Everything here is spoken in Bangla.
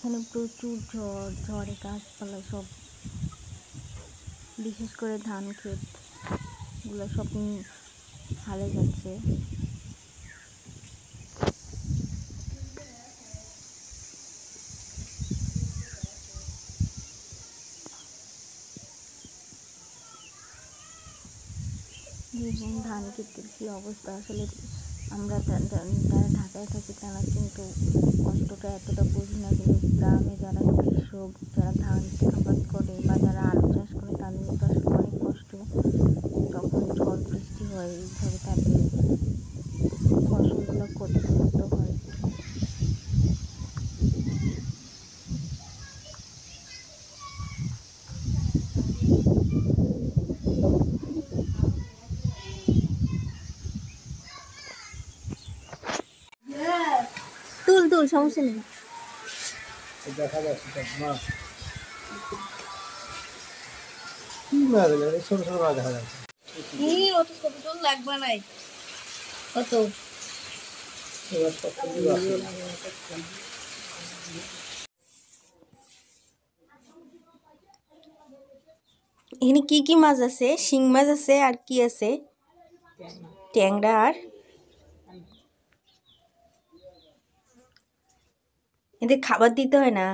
এখানে প্রচুর ঝড়ে গাছপালা সব, বিশেষ করে ধান ক্ষেত গুলো সব হারে যাচ্ছে। ধান ক্ষেতের কি অবস্থা আসলে, আমরা যারা ঢাকায় থাকি তারা কিন্তু কষ্টটা এতটা বুঝি না, কিন্তু গ্রামে যারা কৃষক, যারা ধান আবাদ করে বা যারা আলু চাষ করে তাদের কিন্তু আসলে অনেক কষ্ট। যখন ঝড় বৃষ্টি হয় এইভাবে তাদের ফসলগুলো ক্ষতিগ্রস্ত হয়। তুল তুল, সমস্যা নেই। দেখা যাচ্ছে মাছ, কি মাছ ছোট ছোট মাছ দেখা যাচ্ছে। অত ছোট ছোট লাগবে নাই, কত এখানে কি কি মাছ আছে? শিং মাছ আছে, আর কি আছে? ট্যাংরা। আর এদের খাবার দিতে হয় না?